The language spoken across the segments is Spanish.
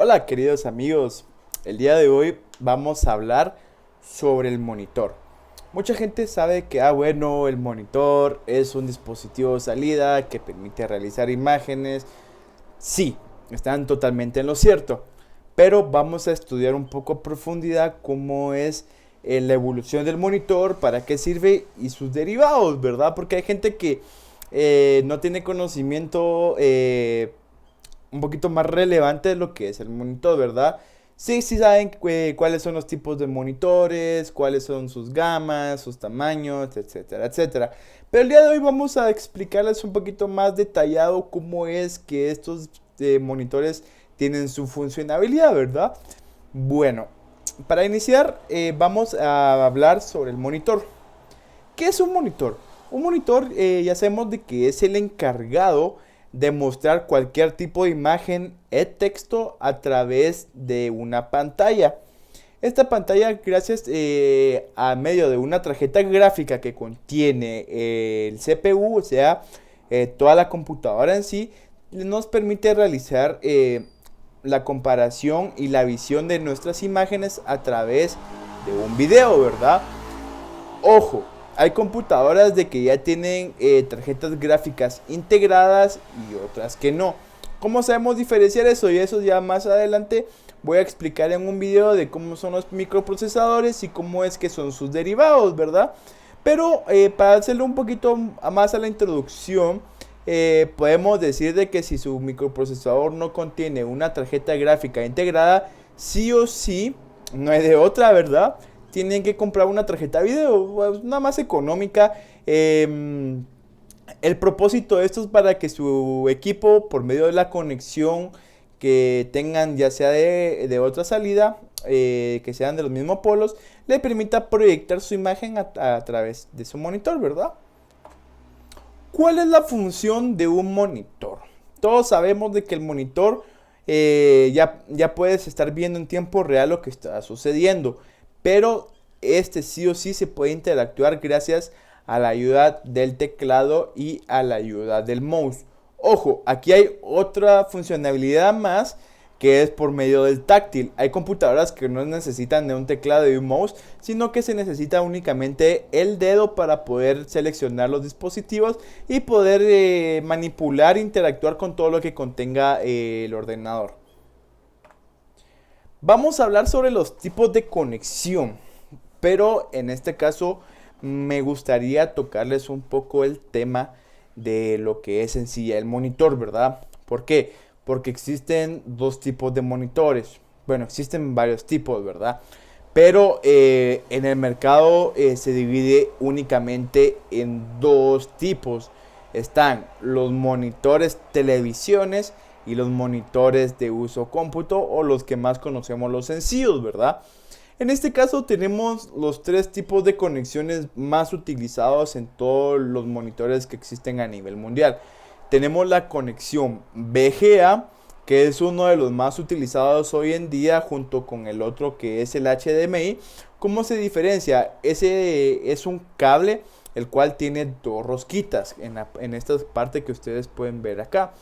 Hola queridos amigos, el día de hoy vamos a hablar sobre el monitor. Mucha gente sabe que, bueno, el monitor es un dispositivo de salida que permite realizar imágenes. Sí, están totalmente en lo cierto, pero vamos a estudiar un poco a profundidad cómo es la evolución del monitor, para qué sirve y sus derivados, ¿verdad? Porque hay gente que no tiene conocimiento un poquito más relevante de lo que es el monitor, ¿verdad? Sí, sí saben cuáles son los tipos de monitores, cuáles son sus gamas, sus tamaños, etcétera, etcétera. Pero el día de hoy vamos a explicarles un poquito más detallado cómo es que estos monitores tienen su funcionalidad, ¿verdad? Bueno, para iniciar vamos a hablar sobre el monitor. ¿Qué es un monitor? Un monitor ya sabemos de que es el encargado de mostrar cualquier tipo de imagen e texto a través de una pantalla. Esta pantalla, gracias a medio de una tarjeta gráfica que contiene el CPU, o sea, toda la computadora en sí, nos permite realizar la comparación y la visión de nuestras imágenes a través de un video, ¿verdad? Ojo, hay computadoras de que ya tienen tarjetas gráficas integradas y otras que no. ¿Cómo sabemos diferenciar eso? Y eso ya más adelante voy a explicar en un video de cómo son los microprocesadores y cómo es que son sus derivados, ¿verdad? Pero para hacerlo un poquito más a la introducción, podemos decir de que si su microprocesador no contiene una tarjeta gráfica integrada, sí o sí, no hay de otra, ¿verdad? Tienen que comprar una tarjeta video, pues, una más económica. El propósito de esto es para que su equipo, por medio de la conexión que tengan, ya sea de otra salida, que sean de los mismos polos, le permita proyectar su imagen a través de su monitor, ¿verdad? ¿Cuál es la función de un monitor? Todos sabemos de que el monitor ya puedes estar viendo en tiempo real lo que está sucediendo, pero este sí o sí se puede interactuar gracias a la ayuda del teclado y a la ayuda del mouse. Ojo, aquí hay otra funcionalidad más, que es por medio del táctil. Hay computadoras que no necesitan de un teclado y un mouse, sino que se necesita únicamente el dedo para poder seleccionar los dispositivos y poder manipular e interactuar con todo lo que contenga el ordenador. Vamos a hablar sobre los tipos de conexión, pero en este caso me gustaría tocarles un poco el tema de lo que es en sí el monitor, ¿verdad? ¿Por qué? Porque existen dos tipos de monitores. Bueno, existen varios tipos, ¿verdad? Pero en el mercado se divide únicamente en dos tipos. Están los monitores televisiones y los monitores de uso cómputo, o los que más conocemos, los sencillos, ¿verdad? En este caso tenemos los tres tipos de conexiones más utilizados en todos los monitores que existen a nivel mundial. Tenemos la conexión VGA, que es uno de los más utilizados hoy en día, junto con el otro que es el HDMI. ¿Cómo se diferencia? Ese es un cable el cual tiene dos rosquitas en esta parte que ustedes pueden ver acá.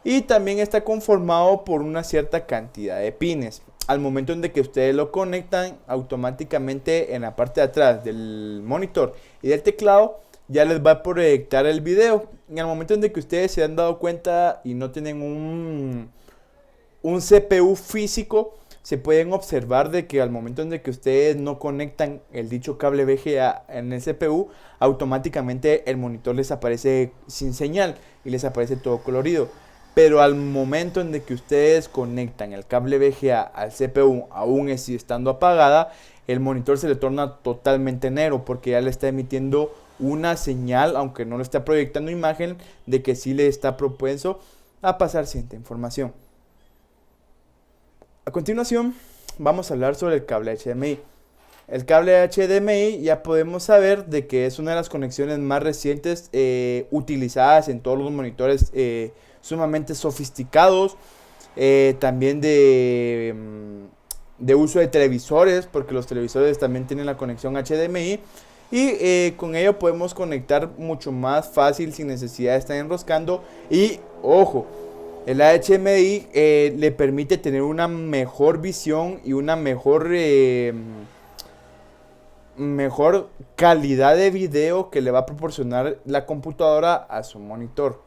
Y también está conformado por una cierta cantidad de pines. Al momento en que ustedes lo conectan, automáticamente en la parte de atrás del monitor y del teclado ya les va a proyectar el video. En el momento en que ustedes se han dado cuenta y no tienen un CPU físico, se pueden observar de que al momento en que ustedes no conectan el dicho cable VGA en el CPU, automáticamente el monitor les aparece sin señal y les aparece todo colorido. Pero al momento en que ustedes conectan el cable VGA al CPU, aún así estando apagada, el monitor se le torna totalmente negro, porque ya le está emitiendo una señal, aunque no le está proyectando imagen, de que sí le está propenso a pasar cierta información. A continuación vamos a hablar sobre el cable HDMI. El cable HDMI ya podemos saber de que es una de las conexiones más recientes utilizadas en todos los monitores sumamente sofisticados, también de uso de televisores, porque los televisores también tienen la conexión HDMI, y con ello podemos conectar mucho más fácil sin necesidad de estar enroscando. Y ojo, El HDMI le permite tener una mejor visión y una mejor calidad de video que le va a proporcionar la computadora a su monitor.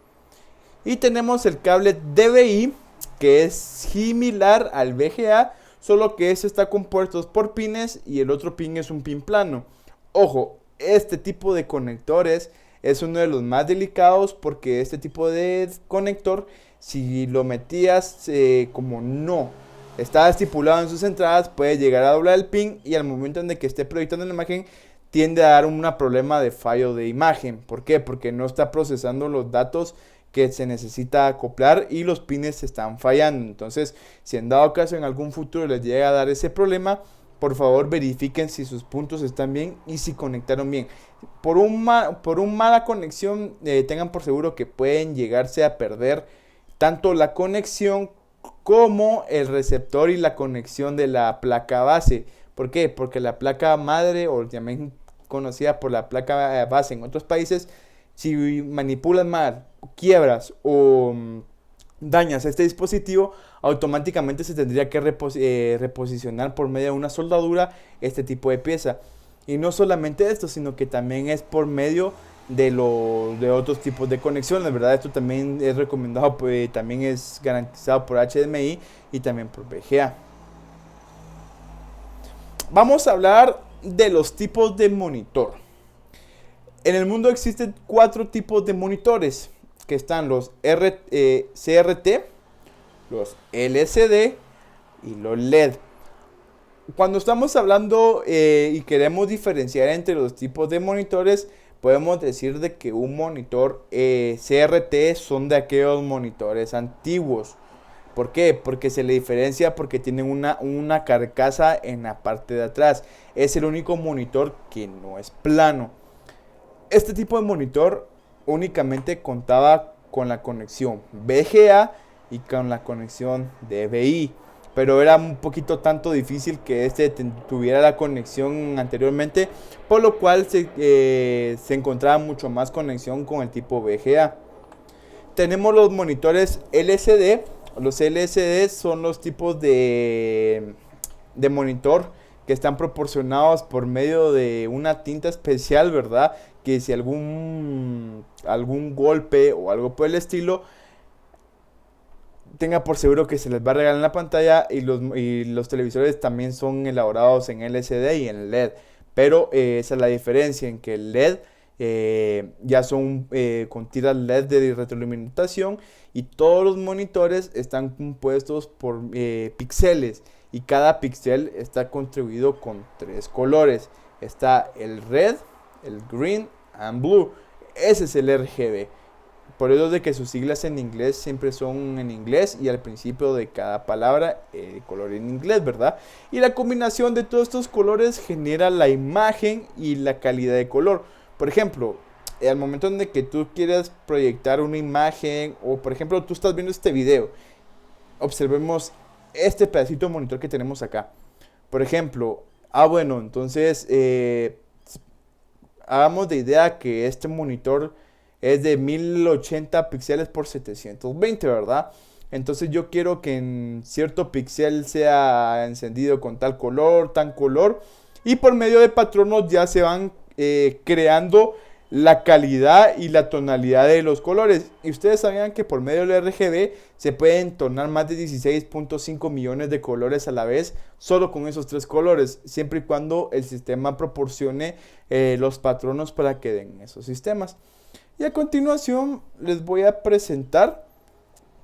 Y tenemos el cable DVI, que es similar al VGA, solo que este está compuesto por pines y el otro pin es un pin plano. Ojo, este tipo de conectores es uno de los más delicados, porque este tipo de conector, si lo metías como no estaba estipulado en sus entradas, puede llegar a doblar el pin y al momento en que esté proyectando la imagen tiende a dar un problema de fallo de imagen. ¿Por qué? Porque no está procesando los datos que se necesita acoplar y los pines están fallando. Entonces, si en dado caso en algún futuro les llega a dar ese problema, por favor verifiquen si sus puntos están bien y si conectaron bien. Por una mala conexión, tengan por seguro que pueden llegarse a perder tanto la conexión como el receptor y la conexión de la placa base. ¿Por qué? Porque la placa madre, o también conocida por la placa base en otros países, si manipulas mal, quiebras o dañas este dispositivo, automáticamente se tendría que reposicionar por medio de una soldadura este tipo de pieza. Y no solamente esto, sino que también es por medio de otros tipos de conexiones, ¿verdad? Esto también es recomendado, pues también es garantizado por HDMI y también por VGA. Vamos a hablar de los tipos de monitor. En el mundo existen 4 tipos de monitores, que están los CRT, los LCD y los LED. Cuando estamos hablando y queremos diferenciar entre los tipos de monitores, podemos decir de que un monitor CRT son de aquellos monitores antiguos. ¿Por qué? Porque se le diferencia porque tienen una carcasa en la parte de atrás. Es el único monitor que no es plano. Este tipo de monitor únicamente contaba con la conexión VGA y con la conexión DVI. Pero era un poquito tanto difícil que tuviera la conexión anteriormente, por lo cual se encontraba mucho más conexión con el tipo VGA. Tenemos los monitores LCD. Los LCD son los tipos de monitor que están proporcionados por medio de una tinta especial, ¿verdad? Que si algún golpe o algo por el estilo, tenga por seguro que se les va a regalar en la pantalla. Y los televisores también son elaborados en LCD y en LED. Pero esa es la diferencia, en que el LED ya son con tiras LED de retroalimentación, y todos los monitores están compuestos por píxeles, y cada píxel está contribuido con 3 colores. Está el red, el green and blue. Ese es el RGB. Por eso de que sus siglas en inglés siempre son en inglés, y al principio de cada palabra color en inglés, ¿verdad? Y la combinación de todos estos colores genera la imagen y la calidad de color. Por ejemplo, al momento en que tú quieras proyectar una imagen, o por ejemplo tú estás viendo este video, observemos este pedacito de monitor que tenemos acá. Por ejemplo, bueno, entonces hagamos de idea que este monitor es de 1080 píxeles por 720, ¿verdad? Entonces yo quiero que en cierto píxel sea encendido con tal color, y por medio de patronos ya se van creando la calidad y la tonalidad de los colores. Y ustedes sabían que por medio del RGB se pueden entonar más de 16.5 millones de colores a la vez, solo con esos 3 colores, siempre y cuando el sistema proporcione los patronos para que den esos sistemas. Y a continuación les voy a presentar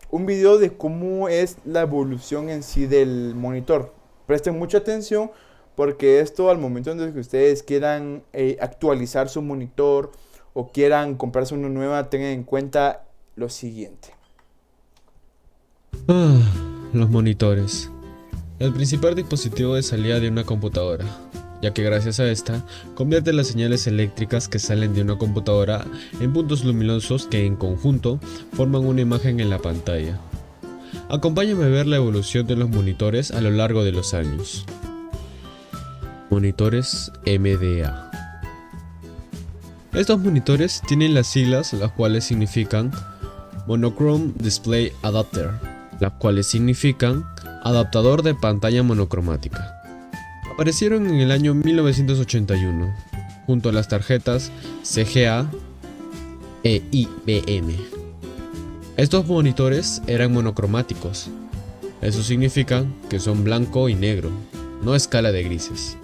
un video de cómo es la evolución en sí del monitor. Presten mucha atención, porque esto, al momento en que ustedes quieran actualizar su monitor o quieran comprarse una nueva, tengan en cuenta lo siguiente. Los monitores. El principal dispositivo de salida de una computadora, ya que gracias a esta convierte las señales eléctricas que salen de una computadora en puntos luminosos que en conjunto forman una imagen en la pantalla. Acompáñame a ver la evolución de los monitores a lo largo de los años. Monitores MDA. Estos monitores tienen las siglas, las cuales significan Monochrome Display Adapter, las cuales significan adaptador de pantalla monocromática. Aparecieron en el año 1981, junto a las tarjetas CGA e IBM. Estos monitores eran monocromáticos. Eso significa que son blanco y negro, no escala de grises.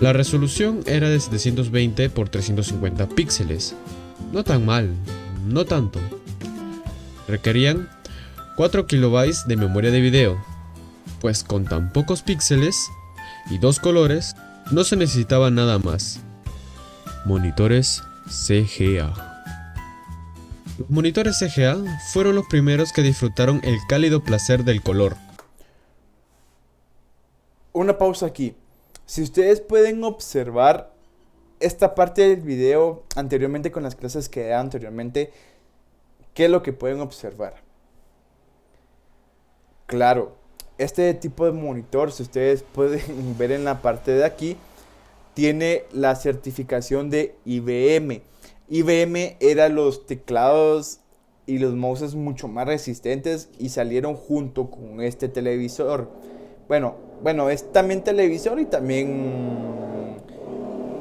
La resolución era de 720 x 350 píxeles. No tan mal, no tanto. Requerían 4 KB de memoria de video, pues con tan pocos píxeles y 2 colores no se necesitaba nada más. Monitores CGA. Los monitores CGA fueron los primeros que disfrutaron el cálido placer del color. Una pausa aquí. Si ustedes pueden observar esta parte del video anteriormente con las clases que daban anteriormente, ¿qué es lo que pueden observar? Claro, este tipo de monitor, si ustedes pueden ver en la parte de aquí, tiene la certificación de IBM. IBM era los teclados y los mouses mucho más resistentes y salieron junto con este televisor. Bueno, es también televisor y también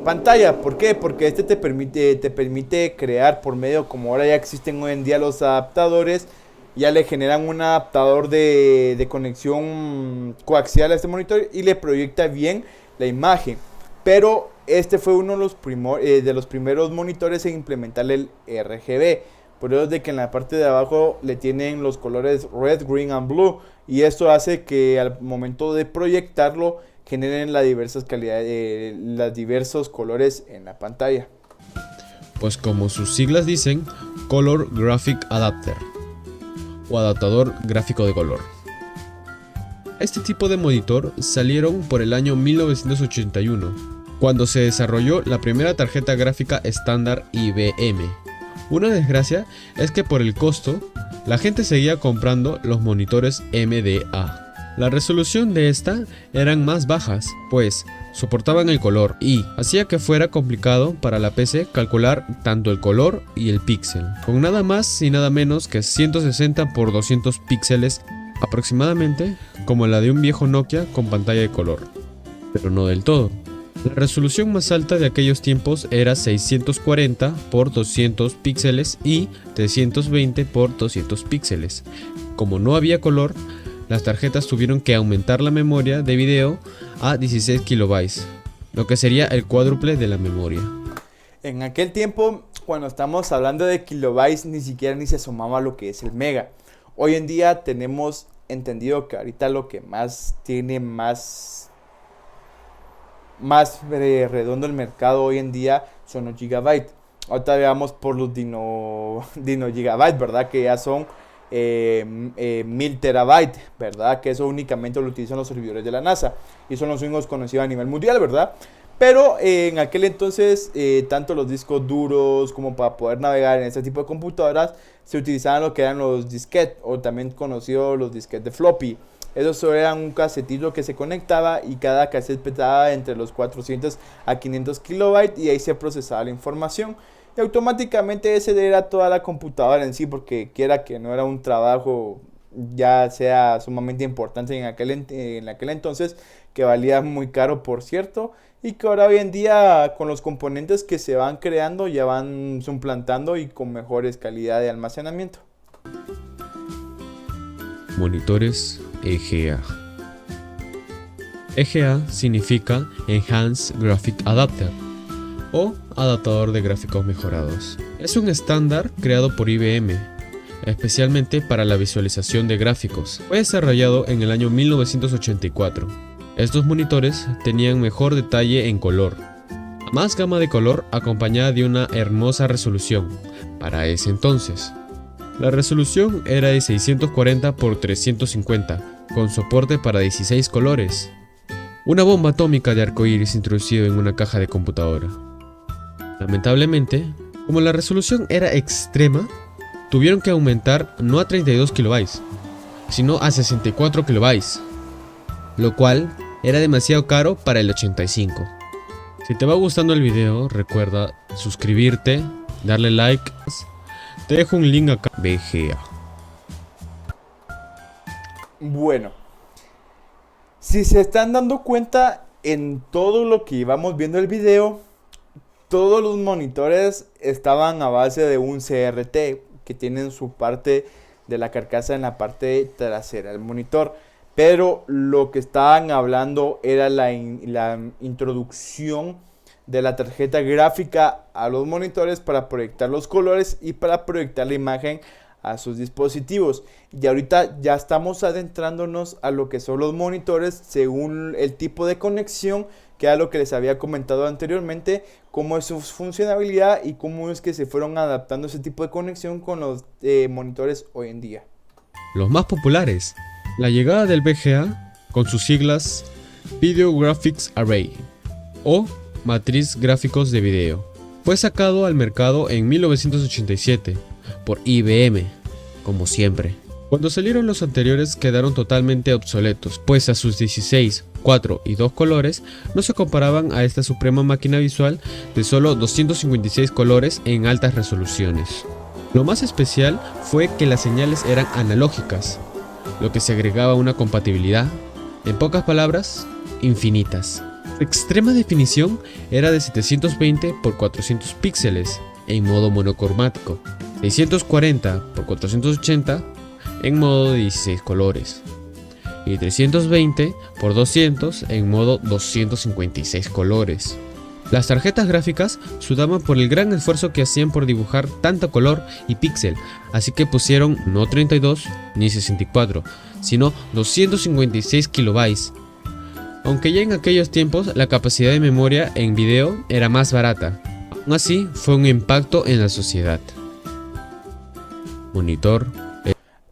pantalla. ¿Por qué? Porque este te permite crear por medio, como ahora ya existen hoy en día los adaptadores, ya le generan un adaptador de conexión coaxial a este monitor y le proyecta bien la imagen. Pero este fue uno de los primeros monitores en implementar el RGB. Por eso es de que en la parte de abajo le tienen los colores red, green and blue. Y esto hace que al momento de proyectarlo generen las diversas calidades, los diversos colores en la pantalla. Pues como sus siglas dicen, Color Graphic Adapter o adaptador gráfico de color. Este tipo de monitor salieron por el año 1981, cuando se desarrolló la primera tarjeta gráfica estándar IBM. Una desgracia es que por el costo, la gente seguía comprando los monitores MDA. La resolución de esta eran más bajas, pues soportaban el color y hacía que fuera complicado para la PC calcular tanto el color y el píxel, con nada más y nada menos que 160 x 200 píxeles aproximadamente, como la de un viejo Nokia con pantalla de color. Pero no del todo. La resolución más alta de aquellos tiempos era 640 x 200 píxeles y 320 x 200 píxeles. Como no había color, las tarjetas tuvieron que aumentar la memoria de video a 16 KB, lo que sería el cuádruple de la memoria. En aquel tiempo, cuando estamos hablando de kilobytes, ni siquiera ni se asomaba a lo que es el mega. Hoy en día tenemos entendido que ahorita lo que más tiene más redondo el mercado hoy en día son los gigabytes. Ahorita veamos por los dino gigabytes, ¿verdad? Que ya son 1000 terabytes, ¿verdad? Que eso únicamente lo utilizan los servidores de la NASA y son los únicos conocidos a nivel mundial, ¿verdad? Pero en aquel entonces, tanto los discos duros como para poder navegar en este tipo de computadoras, se utilizaban lo que eran los disquetes, o también conocidos los disquetes de floppy. Esos eran un casetito que se conectaba y cada cassette pesaba entre los 400 a 500 kilobytes y ahí se procesaba la información. Y automáticamente ese era toda la computadora en sí, porque quiera que no era un trabajo ya sea sumamente importante en aquel entonces, que valía muy caro por cierto, y que ahora hoy en día con los componentes que se van creando ya van suplantando y con mejores calidad de almacenamiento. Monitores EGA. EGA significa Enhanced Graphic Adapter o adaptador de gráficos mejorados. Es un estándar creado por IBM, especialmente para la visualización de gráficos. Fue desarrollado en el año 1984. Estos monitores tenían mejor detalle en color, más gama de color acompañada de una hermosa resolución para ese entonces. La resolución era de 640 x 350, con soporte para 16 colores. Una bomba atómica de arcoíris introducido en una caja de computadora. Lamentablemente, como la resolución era extrema, tuvieron que aumentar no a 32 KB, sino a 64 KB, lo cual era demasiado caro para el 85. Si te va gustando el video, recuerda suscribirte, darle like, Te dejo un link acá. VGA. Bueno, si se están dando cuenta en todo lo que íbamos viendo el video, todos los monitores estaban a base de un CRT que tienen su parte de la carcasa en la parte trasera del monitor. Pero lo que estaban hablando era la introducción de la tarjeta gráfica a los monitores para proyectar los colores y para proyectar la imagen a sus dispositivos. Y ahorita ya estamos adentrándonos a lo que son los monitores según el tipo de conexión, que era lo que les había comentado anteriormente, cómo es su funcionalidad y cómo es que se fueron adaptando ese tipo de conexión con los monitores hoy en día. Los más populares. La llegada del VGA, con sus siglas Video Graphics Array o Matriz Gráficos de Video, fue sacado al mercado en 1987 por IBM, como siempre. Cuando salieron los anteriores quedaron totalmente obsoletos, pues a sus 16, 4 y 2 colores no se comparaban a esta suprema máquina visual de solo 256 colores en altas resoluciones. Lo más especial fue que las señales eran analógicas, lo que se agregaba una compatibilidad, en pocas palabras, infinitas. Su extrema definición era de 720 por 400 píxeles en modo monocromático, 640 por 480 en modo de 16 colores y 320 por 200 en modo 256 colores. Las tarjetas gráficas sudaban por el gran esfuerzo que hacían por dibujar tanto color y píxel, así que pusieron no 32 ni 64, sino 256 kilobytes. Aunque ya en aquellos tiempos la capacidad de memoria en video era más barata, aún así fue un impacto en la sociedad. Monitor.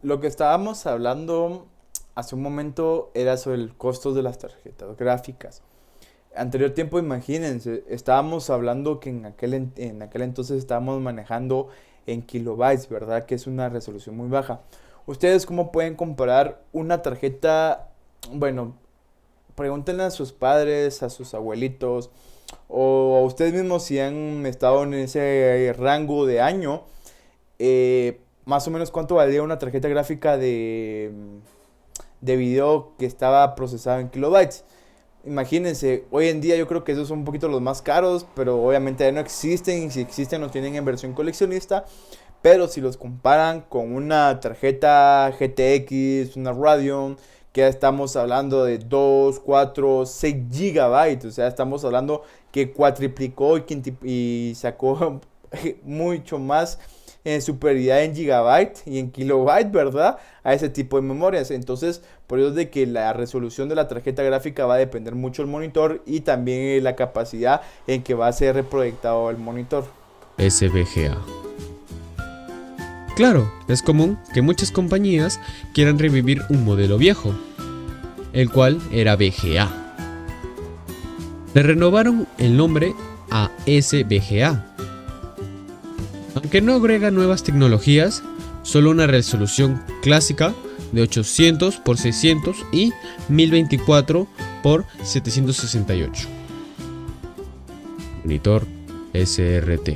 Lo que estábamos hablando hace un momento era sobre el costo de las tarjetas gráficas. Anterior tiempo, imagínense, estábamos hablando que en aquel entonces estábamos manejando en kilobytes, ¿verdad? Que es una resolución muy baja. ¿Ustedes cómo pueden comparar una tarjeta? Bueno, pregúntenle a sus padres, a sus abuelitos, o a ustedes mismos si han estado en ese rango de año. Más o menos cuánto valía una tarjeta gráfica de video que estaba procesada en kilobytes. Imagínense, hoy en día yo creo que esos son un poquito los más caros, pero obviamente ya no existen, y si existen los tienen en versión coleccionista. Pero si los comparan con una tarjeta GTX, una Radeon, que ya estamos hablando de 2, 4, 6 gigabytes, o sea, estamos hablando que cuatriplicó y sacó mucho más superioridad en gigabyte y en kilobyte, ¿verdad? A ese tipo de memorias. Entonces, por eso es de que la resolución de la tarjeta gráfica va a depender mucho del monitor y también la capacidad en que va a ser reproyectado el monitor. SVGA. Claro, es común que muchas compañías quieran revivir un modelo viejo, el cual era VGA. Le renovaron el nombre a SVGA. Aunque no agrega nuevas tecnologías, solo una resolución clásica de 800 x 600 y 1024 x 768. Monitor SRT.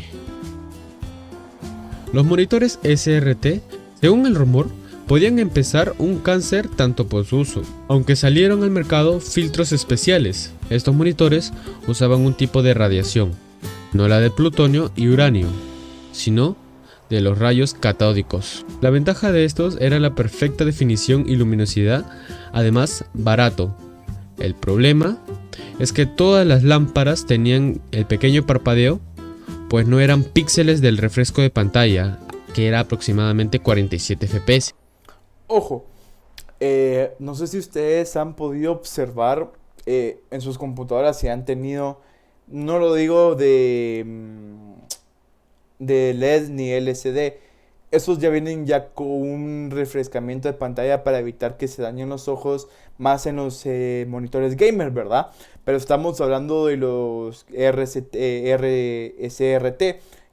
Los monitores SRT, según el rumor, podían empezar un cáncer tanto por su uso, aunque salieron al mercado filtros especiales. Estos monitores usaban un tipo de radiación, no la de plutonio y uranio, sino de los rayos catódicos. La ventaja de estos era la perfecta definición y luminosidad, además barato. El problema es que todas las lámparas tenían el pequeño parpadeo, pues no eran píxeles del refresco de pantalla, que era aproximadamente 47 FPS. Ojo, no sé si ustedes han podido observar en sus computadoras si han tenido, no lo digo de LED ni LCD, esos ya vienen ya con un refrescamiento de pantalla para evitar que se dañen los ojos más en los monitores gamer, ¿verdad? Pero estamos hablando de los SRT,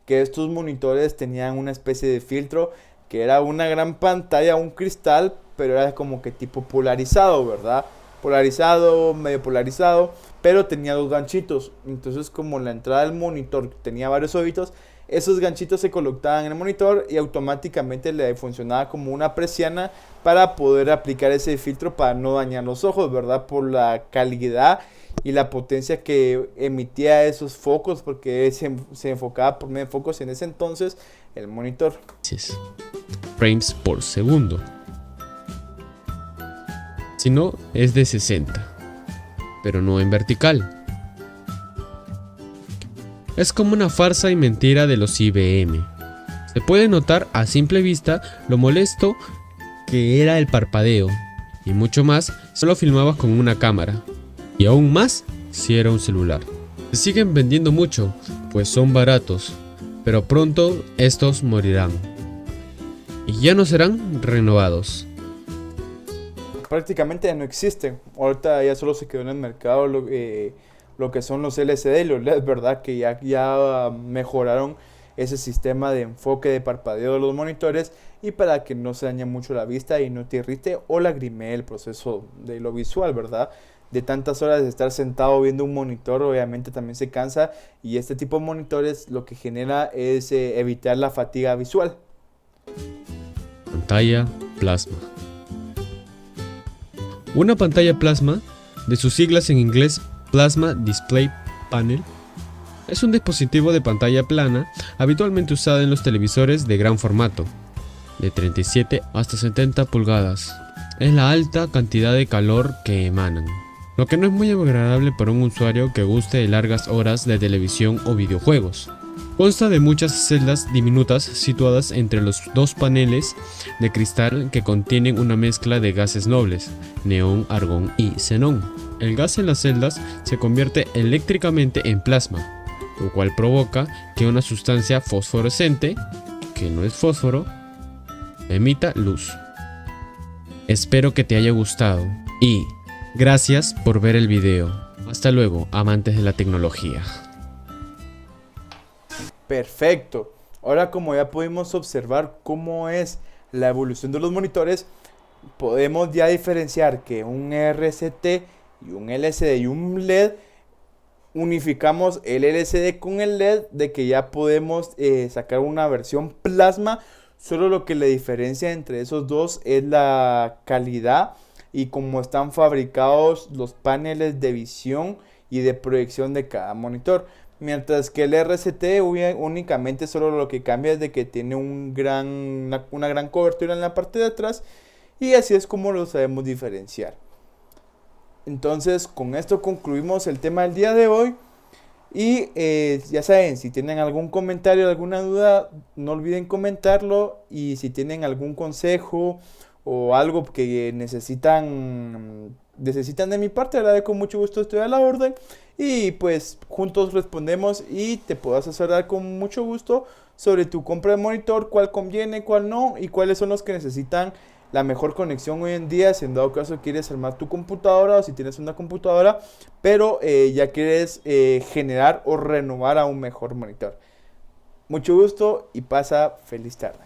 que estos monitores tenían una especie de filtro que era una gran pantalla, un cristal, pero era como que tipo polarizado, ¿verdad? Polarizado, medio polarizado, pero tenía dos ganchitos. Entonces, como la entrada del monitor tenía varios ojitos, esos ganchitos se colocaban en el monitor y automáticamente le funcionaba como una persiana para poder aplicar ese filtro para no dañar los ojos, ¿verdad? Por la calidad y la potencia que emitía esos focos, porque se enfocaba por medio de focos en ese entonces el monitor. Frames por segundo. Si no, es de 60, pero no en vertical. Es como una farsa y mentira de los IBM. Se puede notar a simple vista lo molesto que era el parpadeo, y mucho más si lo filmabas con una cámara, y aún más si era un celular. Se siguen vendiendo mucho, pues son baratos, pero pronto estos morirán, y ya no serán renovados. Prácticamente ya no existen. Ahorita ya solo se quedó en el mercado lo que son los LCD y los LED, ¿verdad? Que ya mejoraron ese sistema de enfoque de parpadeo de los monitores, y para que no se dañe mucho la vista y no te irrite o lagrimee el proceso de lo visual, ¿verdad? De tantas horas de estar sentado viendo un monitor, obviamente también se cansa, y este tipo de monitores lo que genera es evitar la fatiga visual. Pantalla plasma. Una pantalla plasma, de sus siglas en inglés Plasma Display Panel, es un dispositivo de pantalla plana habitualmente usado en los televisores de gran formato, de 37 hasta 70 pulgadas. Es la alta cantidad de calor que emanan, lo que no es muy agradable para un usuario que guste de largas horas de televisión o videojuegos. Consta de muchas celdas diminutas situadas entre los dos paneles de cristal que contienen una mezcla de gases nobles, neón, argón y xenón. El gas en las celdas se convierte eléctricamente en plasma, lo cual provoca que una sustancia fosforescente, que no es fósforo, emita luz. Espero que te haya gustado y gracias por ver el video. Hasta luego, amantes de la tecnología. Perfecto. Ahora, como ya pudimos observar cómo es la evolución de los monitores, podemos ya diferenciar que un RCT y un LCD y un LED, unificamos el LCD con el LED, de que ya podemos sacar una versión plasma. Solo lo que le diferencia entre esos dos es la calidad y cómo están fabricados los paneles de visión y de proyección de cada monitor. Mientras que el RCT únicamente solo lo que cambia es de que tiene una gran cobertura en la parte de atrás, y así es como lo sabemos diferenciar. Entonces, con esto concluimos el tema del día de hoy. Y ya saben, si tienen algún comentario, alguna duda, no olviden comentarlo. Y si tienen algún consejo o algo que necesitan de mi parte, la verdad, con mucho gusto estoy a la orden. Y pues juntos respondemos y te puedo asesorar con mucho gusto sobre tu compra de monitor, cuál conviene, cuál no, y cuáles son los que necesitan la mejor conexión hoy en día, si en dado caso quieres armar tu computadora o si tienes una computadora, pero ya quieres generar o renovar a un mejor monitor. Mucho gusto y pasa feliz tarde.